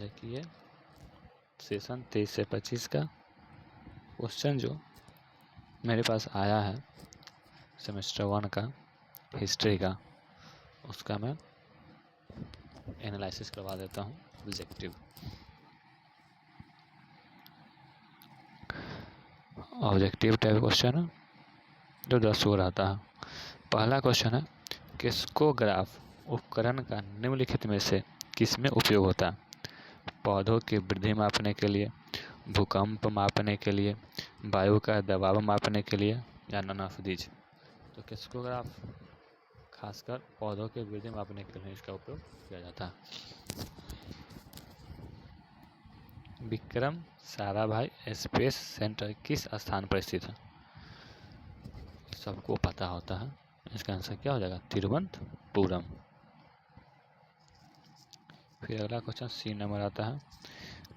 देखिए सेशन 23 से 25 का क्वेश्चन जो मेरे पास आया है सेमेस्टर 1 का हिस्ट्री का, उसका मैं एनालिसिस करवा देता हूँ। ऑब्जेक्टिव टाइप क्वेश्चन है जो 10 को रहता है। पहला क्वेश्चन है, किस्कोग्राफ उपकरण का निम्नलिखित में से किसमें उपयोग होता है? पौधों की वृद्धि मापने के लिए, भूकंप मापने के लिए, वायु का दबाव मापने के लिए, या नन ऑफ दीज। तो किस्कोग्राफ खासकर पौधों की वृद्धि मापने के लिए इसका उपयोग किया जाता है। विक्रम साराभाई स्पेस सेंटर किस स्थान पर स्थित है? सबको पता होता है, इसका आंसर क्या हो जाएगा? तिरुवनंतपुरम। फिर अगला क्वेश्चन सी नंबर आता है,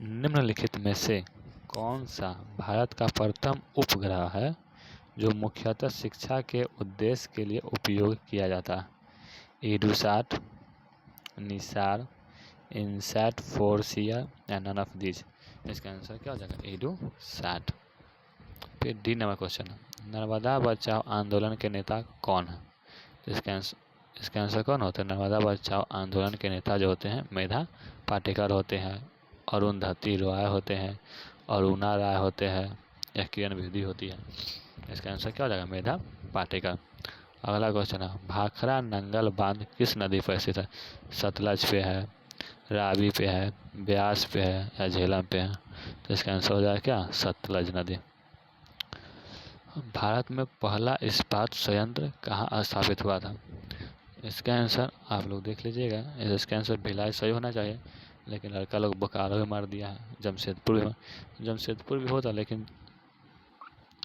निम्नलिखित में से कौन सा भारत का प्रथम उपग्रह है जो मुख्यतः शिक्षा के उद्देश्य के लिए उपयोग किया जाता है? ईडुसाट, निसार, इनसैट 4 या नन ऑफ दीज। इसका आंसर क्या हो जाएगा? ईडुसाट। फिर डी नंबर क्वेश्चन है, नर्मदा बचाओ आंदोलन के नेता कौन है? तो इसका आंसर कौन होता है? नर्मदा बचाओ आंदोलन के नेता जो होते हैं मेधा पाटेकर होते हैं, अरुंधति रॉय होते हैं, अरुणा राय होते हैं, या किरण बेदी होती है। इसका आंसर क्या हो जाएगा? मेधा पाटेकर। अगला क्वेश्चन है, भाखड़ा नंगल बांध किस नदी पर स्थित है? सतलज पे है, रावी पे है, ब्यास पे है, या झेलम पे है? तो इसका आंसर हो जाएगा क्या? सतलज नदी। भारत में पहला इस्पात संयंत्र कहाँ स्थापित हुआ था? इसका आंसर आप लोग देख लीजिएगा। इसका आंसर भिलाई सही होना चाहिए, लेकिन लड़का लोग बोकारो में मार दिया है, जमशेदपुर भी होता, लेकिन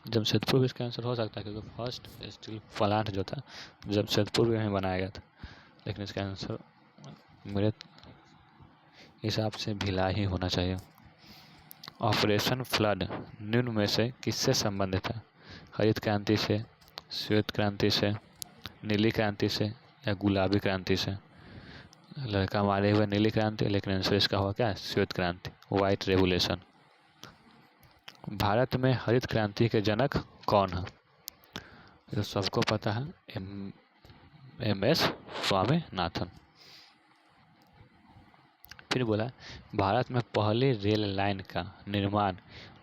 जमशेदपुर भी इसका आंसर हो सकता है, क्योंकि फर्स्ट स्टील प्लांट जो था जमशेदपुर में बनाया गया था। लेकिन इसका आंसर मेरे हिसाब से भिलाई ही होना चाहिए। ऑपरेशन फ्लड निम्न में से किससे संबंधित है? हरित क्रांति से, श्वेत क्रांति से, नीली क्रांति से, या गुलाबी क्रांति से? लड़का मारे हुए नीली क्रांति, लेकिन आंसर इसका हुआ क्या? श्वेत क्रांति, व्हाइट रेवोल्यूशन। भारत में हरित क्रांति के जनक कौन है? तो सबको पता है, एम.एस. स्वामीनाथन। फिर बोला, भारत में पहली रेल लाइन का निर्माण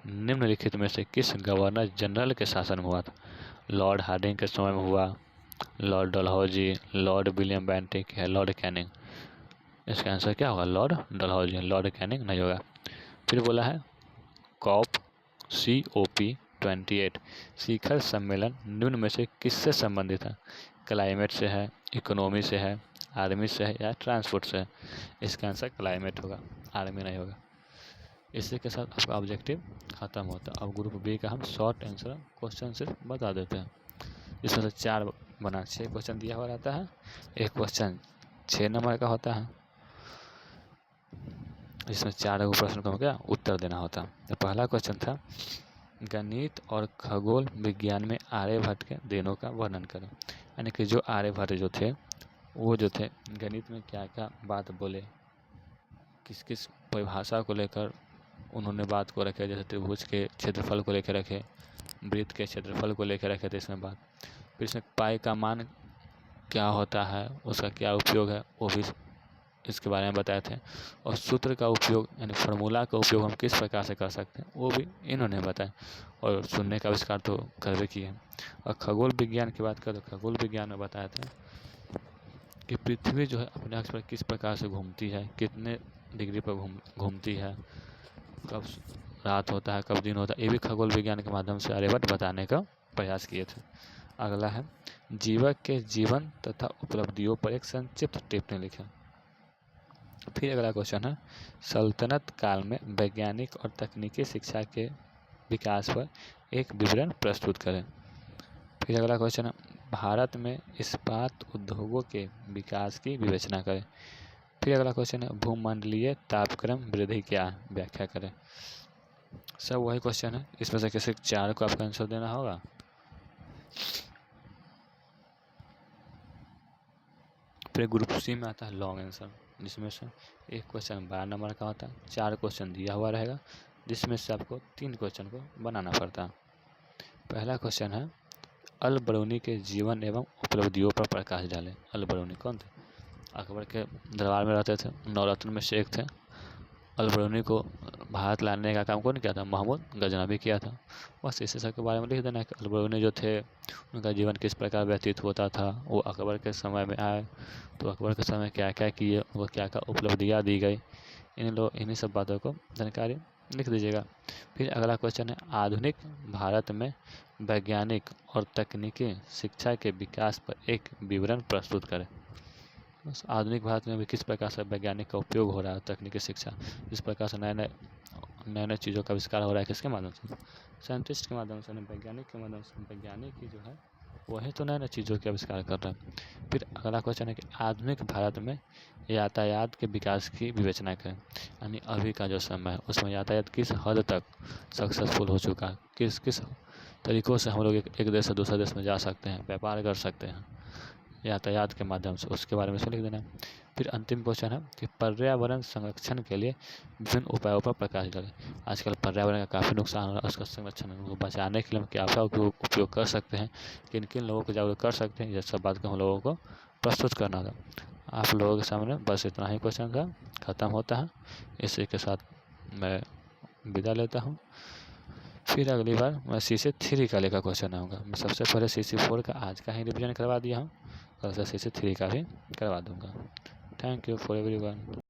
निम्नलिखित में से किस गवर्नर जनरल के शासन में हुआ था? लॉर्ड हार्डिंग के समय में हुआ, Lord Dalhousie, Lord William Bentinck, या लॉर्ड कैनिंग? इसका आंसर क्या होगा? लॉर्ड डलहौजी। लॉर्ड कैनिंग नहीं होगा। फिर बोला है, COP28 शिखर सम्मेलन निम्न में से किससे संबंधित है? क्लाइमेट से है, इकोनॉमी से है, आर्मी से है, या ट्रांसपोर्ट से है? इसका आंसर क्लाइमेट होगा, आर्मी नहीं होगा। इसी के साथ आपका ऑब्जेक्टिव खत्म होता है। अब ग्रुप बी का हम शॉर्ट आंसर क्वेश्चन सिर्फ बता देते हैं। इसमें से 4 बना 6 क्वेश्चन दिया हुआ रहता है, एक क्वेश्चन 6 नंबर का होता है, जिसमें 4 प्रश्न को क्या उत्तर देना होता है। तो पहला क्वेश्चन था, गणित और खगोल विज्ञान में आर्यभट्ट के दिनों का वर्णन करें। यानी कि जो आर्यभट्ट जो थे, वो जो थे गणित में क्या क्या बात बोले, किस किस परिभाषा को लेकर उन्होंने बात को रखे, जैसे त्रिभुज के क्षेत्रफल को लेकर रखे, वृत्त के क्षेत्रफल को लेकर रखे थे इसमें बात। फिर इसमें पाई का मान क्या होता है, उसका क्या उपयोग है, वो भी इसके बारे में बताए थे। और सूत्र का उपयोग यानी फार्मूला का उपयोग हम किस प्रकार से कर सकते हैं, वो भी इन्होंने बताया। और शून्य का आविष्कार तो करवे किए। और खगोल विज्ञान की बात करें तो खगोल विज्ञान में बताया था कि पृथ्वी जो है अपने अक्ष पर किस प्रकार से घूमती है, कितने डिग्री पर घूमती है, कब रात होता है, कब दिन होता है, ये भी खगोल विज्ञान के माध्यम से आर्यभट्ट बताने का प्रयास किए थे। अगला है, जीवक के जीवन तथा उपलब्धियों पर एक संक्षिप्त टिप्पणी लिखें। फिर अगला क्वेश्चन है, सल्तनत काल में वैज्ञानिक और तकनीकी शिक्षा के विकास पर एक विवरण प्रस्तुत करें। फिर अगला क्वेश्चन है, भारत में इस्पात उद्योगों के विकास की विवेचना करें। फिर अगला क्वेश्चन है, भूमंडलीय तापक्रम वृद्धि क्या है, व्याख्या करें। सब वही क्वेश्चन है, इसमें से किसी 4 को आपका आंसर देना होगा। फिर ग्रुप सी में आता है लॉन्ग आंसर, जिसमें से एक क्वेश्चन 12 नंबर का होता है, 4 क्वेश्चन दिया हुआ रहेगा, जिसमें से आपको 3 क्वेश्चन को बनाना पड़ता है। पहला क्वेश्चन है अल बरूनी के जीवन एवं उपलब्धियों पर प्रकाश डालें। अल बरूनी कौन थे? अकबर के दरबार में रहते थे, नौरत्न में से एक थे। अल बरूनी को भारत लाने का काम कौन किया था? महमूद गजनवी किया था। बस इसी सब के बारे में लिख देना है कि अल बरूनी जो थे उनका जीवन किस प्रकार व्यतीत होता था, वो अकबर के समय में आए तो अकबर के समय क्या क्या किए, वो क्या क्या उपलब्धियाँ दी गई, इन्हीं सब बातों को जानकारी लिख दीजिएगा। फिर अगला क्वेश्चन है आधुनिक भारत में वैज्ञानिक और तकनीकी शिक्षा के विकास पर एक विवरण प्रस्तुत करें। बस आधुनिक भारत में भी किस प्रकार से वैज्ञानिक का उपयोग हो रहा है, तकनीकी शिक्षा, इस प्रकार से नए नए चीज़ों का आविष्कार हो रहा है, किसके माध्यम से? साइंटिस्ट के माध्यम से, वैज्ञानिक के माध्यम से। वैज्ञानिक ही जो है वही तो नए नए चीज़ों के आविष्कार कर रहे हैं। फिर अगला क्वेश्चन है कि आधुनिक भारत में यातायात के विकास की विवेचना करें। यानी अभी का जो समय है उसमें यातायात किस हद तक सक्सेसफुल हो चुका है, किस किस तरीक़ों से हम लोग एक देश से दूसरे देश में जा सकते हैं, व्यापार कर सकते हैं यातायात के माध्यम से, उसके बारे में लिख देना है। फिर अंतिम क्वेश्चन है कि पर्यावरण संरक्षण के लिए विभिन्न उपायों पर प्रकाश डालें। आजकल पर्यावरण का काफ़ी नुकसान हो रहा है, उसका संरक्षण को बचाने के लिए हम क्या उपयोग कर सकते हैं, किन किन लोगों को जागरूक कर सकते हैं, ये सब बात को हम लोगों को प्रस्तुत करना था। आप लोगों के सामने बस इतना ही क्वेश्चन था, ख़त्म होता है। इसी के साथ मैं विदा लेता हूँ। फिर अगली बार मैं CC 3 का लेकर क्वेश्चन आऊँगा। मैं सबसे पहले CC 4 का आज का ही रिवीजन करवा दिया हूँ, कल से CC 3 का भी करवा दूँगा। Thank you for everyone.